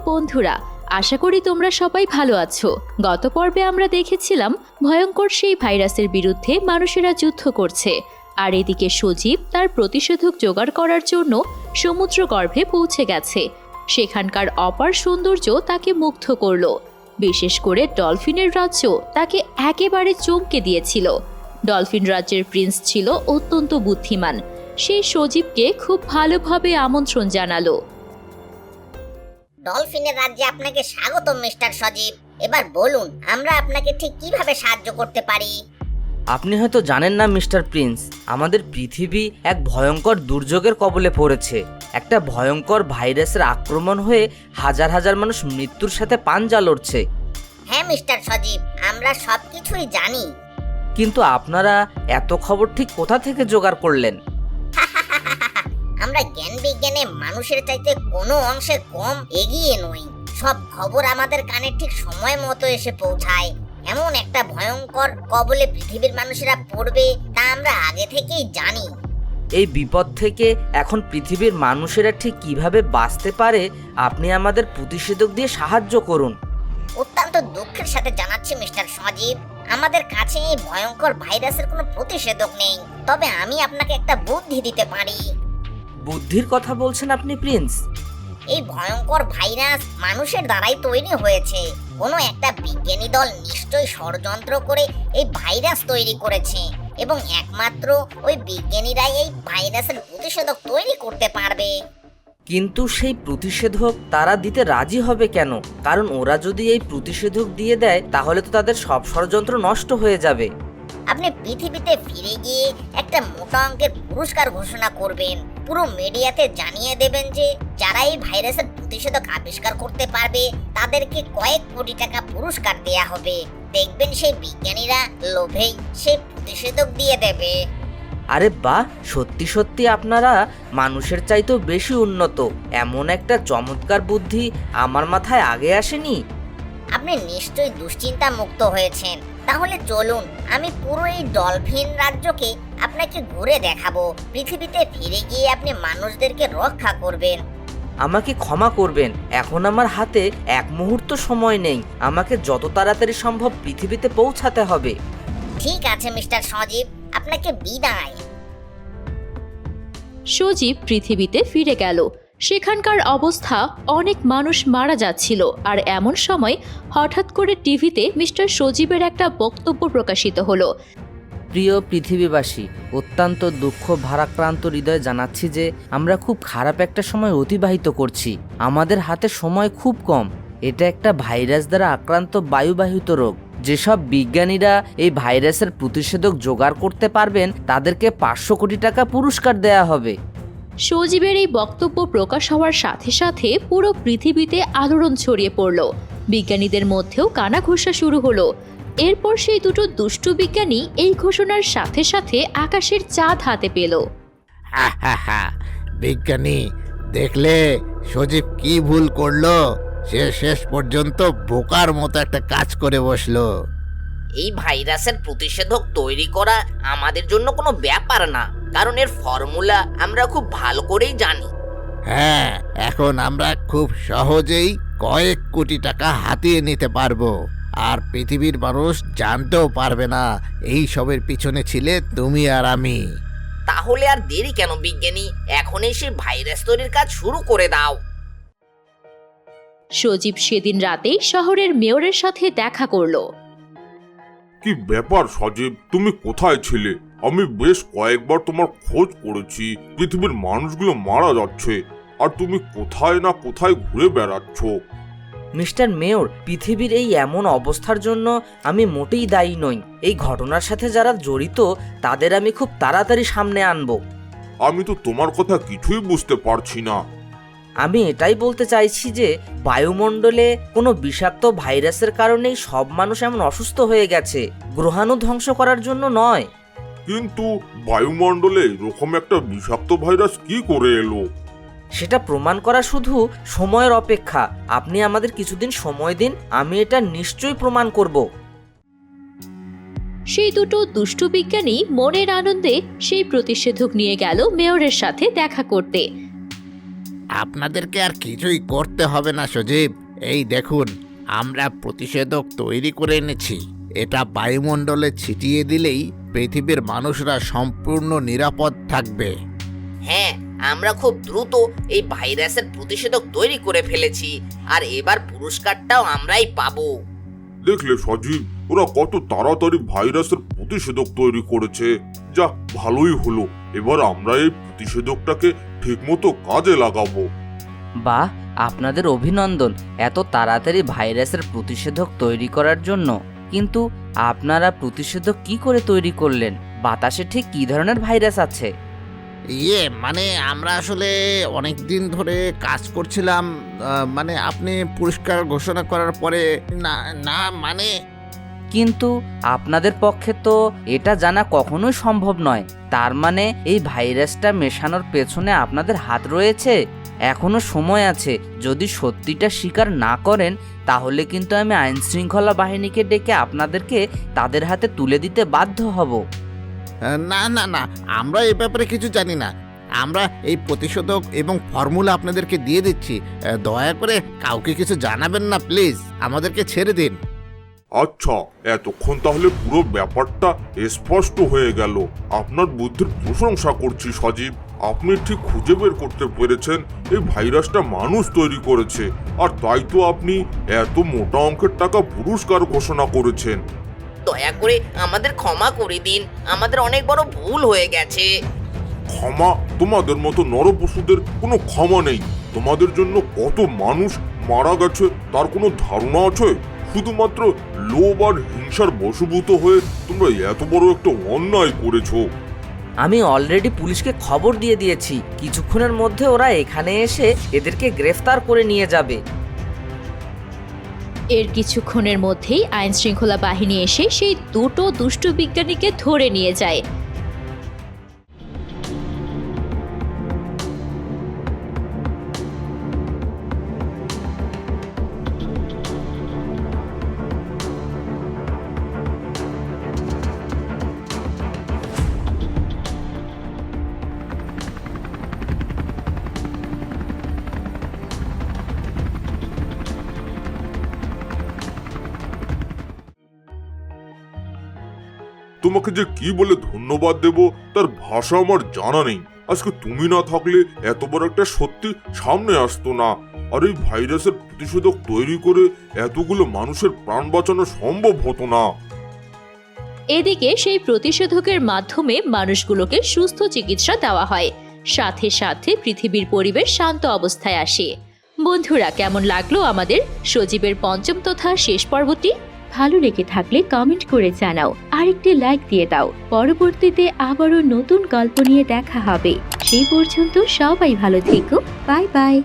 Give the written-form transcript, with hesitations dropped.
বন্ধুরা, আশা করি তোমরা সবাই ভালো আছো। গত পর্বে আমরা দেখেছিলাম ভয়ঙ্কর সেই ভাইরাসের বিরুদ্ধে মানুষেরা যুদ্ধ করছে, আর এদিকে সজীব তার প্রতিষেধক জোগাড় করার জন্য সমুদ্র গর্ভে পৌঁছে গেছে। সেখানকার অপার সৌন্দর্য তাকে মুগ্ধ করলো। বিশেষ করে ডলফিনের রাজ্য তাকে একেবারে চমকে দিয়েছিল। ডলফিন রাজ্যের প্রিন্স ছিল অত্যন্ত বুদ্ধিমান। সেই সজীবকে খুব ভালোভাবে আমন্ত্রণ জানালো। ডলফিনের রাজ্যে আপনাকে স্বাগত মিস্টার সজীব। এবার বলুন, আমরা আপনাকে ঠিক কিভাবে সাহায্য করতে পারি? আপনি হয়তো জানেন না মিস্টার প্রিন্স, আমাদের পৃথিবী এক ভয়ঙ্কর দুর্যোগের কবলে পড়েছে। একটা ভয়ঙ্কর ভাইরাসের আক্রমণ হয়ে হাজার হাজার মানুষ মৃত্যুর সাথে পাঞ্জা লড়ছে। হ্যাঁ মিস্টার সজীব, আমরা সবকিছুই জানি। কিন্তু আপনারা এত খবর ঠিক কোথা থেকে জোগাড় করলেন? আমরা জ্ঞান বিজ্ঞানে মানুষের চাইতে কোনো অংশে কম এগিয়ে নই। সব খবর আমাদের কানে ঠিক সময় মতো এসে পৌঁছায়। এমন একটা ভয়ঙ্কর কবলে পৃথিবীর মানুষেরা পড়বে তা আমরা আগে থেকেই জানি। এই বিপদ থেকে এখন পৃথিবীর মানুষেরা ঠিক কিভাবে বাঁচতে পারে আপনি আমাদের প্রতিষেধক দিয়ে সাহায্য করুন। অত্যন্ত দুঃখের সাথে জানাচ্ছি মিস্টার সজীব, আমাদের কাছে এই ভয়ঙ্কর ভাইরাসের কোনো প্রতিষেধক নেই। তবে আমি আপনাকে একটা বুদ্ধি দিতে পারি। বুদ্ধির কথা বলছেন আপনি প্রিন্স? এই ভয়ঙ্কর ভাইরাস মানুষের দ্বারাই তৈরি হয়েছে। কোনো একটা বিজ্ঞানী দল নিশ্চয়ই ষড়যন্ত্র করে এই ভাইরাস তৈরি করেছে, এবং একমাত্র ওই বিজ্ঞানীরাই এই ভাইরাসের প্রতিষেধক তৈরি করতে পারবে। কিন্তু সেই প্রতিষেধক তারা দিতে রাজি হবে কেন? কারণ ওরা যদি এই প্রতিষেধক দিয়ে দেয় তাহলে তো তাদের সব ষড়যন্ত্র নষ্ট হয়ে যাবে। আপনি পৃথিবীতে ফিরে গিয়ে একটা মোটা অঙ্কের পুরস্কার ঘোষণা করবেন। পুরো মিডিয়াতে জানিয়ে দেবেন যে যারা এই ভাইরাসের প্রতিষেধক আবিষ্কার করতে পারবে তাদেরকে কয়েক কোটি টাকা পুরস্কার দেয়া হবে। দেখবেন সেই বিজ্ঞানীরা লোভেই সেই প্রতিষেধক দিয়ে দেবে। আরে বাহ, সত্যি সত্যি আপনারা মানুষের চাইতেও বেশি উন্নত। এমন একটা চমৎকার বুদ্ধি আমার মাথায় আগে আসেনি। আপনি নিশ্চয়ই দুশ্চিন্তা মুক্ত হয়েছেন। তাহলে চলুন, আমি পুরো এই ডলফিন রাজ্যকে আপনাকে ঘুরে দেখাবো। পৃথিবীতে ফিরে গিয়ে আপনি মানুষদেরকে রক্ষা করবেন। আমাকে ক্ষমা করবেন, এখন আমার হাতে এক মুহূর্ত সময় নেই। আমাকে যত তাড়াতাড়ি সম্ভব পৃথিবীতে পৌঁছাতে হবে। ঠিক আছে মিস্টার সজীব, আপনাকে বিদায়। সজীব পৃথিবীতে ফিরে গেল। সেখানকার অবস্থা, অনেক মানুষ মারা যাচ্ছিল। আর এমন সময় হঠাৎ করে টিভিতে মিস্টার সজীবের একটা বক্তব্য প্রকাশিত হলো। প্রিয় পৃথিবীবাসী, অত্যন্ত দুঃখ ভারাক্রান্ত হৃদয়ে জানাচ্ছি যে আমরা খুব খারাপ একটা সময় অতিবাহিত করছি। আমাদের হাতে সময় খুব কম। এটা একটা ভাইরাস দ্বারা আক্রান্ত বায়ুবাহিত রোগ। যেসব বিজ্ঞানীরা এই ভাইরাসের প্রতিষেধক জোগাড় করতে পারবেন তাদেরকে 500 কোটি টাকা পুরস্কার দেয়া হবে। সজীবের এই বক্তব্য প্রকাশ হওয়ার সাথে সাথে পুরো পৃথিবীতে আলোড়ন ছড়িয়ে পড়ল। বিজ্ঞানীদের মধ্যেও কানাঘুষা শুরু হলো। এরপর সেই দুটো দুষ্টু বিজ্ঞানী এই ঘোষণার সাথে সাথে আকাশের চাঁদ হাতে পেল। বিজ্ঞানী, দেখলে সজীব কি ভুল করলো? সে শেষ পর্যন্ত বোকার মতো একটা কাজ করে বসলো। এই ভাইরাসের প্রতিষেধক তৈরি করা আমাদের জন্য কোনো ব্যাপার না, কারণ এর ফর্মুলা আমরা খুব ভালো করেই জানি। হ্যাঁ, এখন আমরা খুব সহজেই কয়েক কোটি টাকা হাতিয়ে নিতে পারবো, আর পৃথিবীর মানুষ জানতেও পারবে না এই সবের পিছনে ছিলে তুমি আর আমি। তাহলে আর দেরি কেন বিজ্ঞানী, এখনই সেই ভাইরাস তৈরির কাজ শুরু করে দাও। সজীব সেদিন রাতেই শহরের মেয়রের সাথে দেখা করলো। কি ব্যাপার সজীব, তুমি কোথায় ছিলে? আমি বেশ কয়েকবার তোমার খোঁজ করেছি। পৃথিবীর মানুষগুলো মারা যাচ্ছে, আর তুমি কোথায় না কোথায় ঘুরে বেড়াচ্ছ। মিস্টার মেয়র, পৃথিবীর এই এমন অবস্থার জন্য আমি মোটেই দায়ী নই। এই ঘটনার সাথে যারা জড়িত তাদের আমি খুব তাড়াতাড়ি সামনে আনবো। আমি তো তোমার কথা কিছুই বুঝতে পারছি না। আমি এটাই বলতে চাইছি যে বায়ুমণ্ডলে কোনো বিষাক্ত ভাইরাসের কারণেই সব মানুষ এমন অসুস্থ হয়ে গেছে, গ্রহাণু ধ্বংস করার জন্য নয়। কিন্তু বায়ুমণ্ডলে এরকম একটা বিষাক্ত ভাইরাস কি করে এলো? সেটা প্রমাণ করা শুধু সময়ের অপেক্ষা। আপনি আমাদের কিছুদিন সময় দিন, আমি এটা নিশ্চয়ই প্রমাণ করব। সেই দুটো দুষ্টু বিজ্ঞানী মনের আনন্দে সেই প্রতিষেধক নিয়ে গেল মেয়রের সাথে দেখা করতে। আপনাদেরকে আর কিছুই করতে হবে না সজীব। এই দেখুন, আমরা প্রতিষেধক তৈরি করে এনেছি। এটা বায়ুমণ্ডলে ছিটিয়ে দিলেই পৃথিবীর মানুষরা সম্পূর্ণ নিরাপদ থাকবে। হ্যাঁ, আমরা খুব দ্রুত এই ভাইরাসের প্রতিষেধক তৈরি করে ফেলেছি, আর এবার পুরস্কারটাও আমরাই পাবো। দেখলে সজীব, ওরা কত তাড়াতাড়ি ভাইরাসের প্রতিষেধক তৈরি করেছে। যা ভালোই হলো, এবার আমরা এই প্রতিষেধকটাকে ঠিকমতো কাজে লাগাবো। বাহ, আপনাদের অভিনন্দন এত তাড়াতাড়ি ভাইরাসের প্রতিষেধক তৈরি করার জন্য। কিন্তু আপনারা প্রতিষেধক কি করে তৈরি করলেন? বাতাসে ঠিক কী ধরনের ভাইরাস আছে? মানে আমরা আসলে অনেক দিন ধরে কাজ করছিলাম। মানে আপনি পুরস্কার ঘোষণা করার পরে না না মানে কিন্তু আপনাদের পক্ষে তো এটা জানা কখনোই সম্ভব নয়। তার মানে এই ভাইরাসটা মেশানোর পেছনে আপনাদের হাত রয়েছে। এখনো সময় আছে। যদি সত্যিটা স্বীকার না করেন তাহলে কিন্তু আমি আইন শৃঙ্খলা বাহিনীকে ডেকে আপনাদেরকে তাদের হাতে তুলে দিতে বাধ্য হব। না না না, আমরা এ ব্যাপারে কিছু জানি না। আমরা এই প্রতিষেধক এবং ফর্মুলা আপনাদেরকে দিয়ে দিচ্ছি। দয়া করে কাউকে কিছু জানাবেন না প্লিজ, আমাদেরকে ছেড়ে দিন। আচ্ছা, এতক্ষণ তাহলে পুরো ব্যাপারটা স্পষ্ট হয়ে গেল। আপনার বুদ্ধির প্রশংসা করছি সজীব। আপনি ঠিক খুঁজে বের করতে পেরেছেন এই ভাইরাসটা মানুষ তৈরি করেছে, আর তাই তো আপনি এত মোটা অঙ্কের টাকা পুরস্কার ঘোষণা করেছেন। দয়া করে আমাদের ক্ষমা করে দিন, আমাদের অনেক বড় ভুল হয়ে গেছে। ক্ষমা? তোমাদের মতো নরপশুদের কোনো ক্ষমা নেই। তোমাদের জন্য কত মানুষ মারা গেছে তার কোনো ধারণা আছে? শুধুমাত্র লোভ আর হিংসার বশভূত হয়ে তোমরা এত বড় একটা অন্যায় করেছো। আমি অলরেডি পুলিশকে খবর দিয়ে দিয়েছি। কিছুক্ষণের মধ্যে ওরা এখানে এসে এদেরকে গ্রেফতার করে নিয়ে যাবে। এর কিছুক্ষণের মধ্যেই আইন শৃঙ্খলা বাহিনী এসে সেই দুটো দুষ্টু বিজ্ঞানীকে ধরে নিয়ে যায়। তোমাকে যে কি বলে ধন্যবাদ দেব তার ভাষা আমার জানা নেই। আজকে তুমি না থাকলে এত বড় একটা সত্যি সামনে আসতো না, আর এই ভাইরাসের প্রতিষেধক তৈরি করে এতগুলো মানুষের প্রাণ বাঁচানো সম্ভব হতো না। এদিকে সেই প্রতিষেধকের মাধ্যমে মানুষগুলোকে সুস্থ চিকিৎসা দেওয়া হয়। সাথে সাথে পৃথিবীর পরিবেশ শান্ত অবস্থায় আসে। বন্ধুরা, কেমন লাগলো আমাদের সজীবের পঞ্চম তথা শেষ পর্বটি? ভালো লেগে থাকলে কমেন্ট করে জানাও, আরেকটি লাইক দিয়ে দাও। পরবর্তীতে আবারও নতুন গল্প নিয়ে দেখা হবে। সেই পর্যন্ত সবাই ভালো থেকো। Bye bye.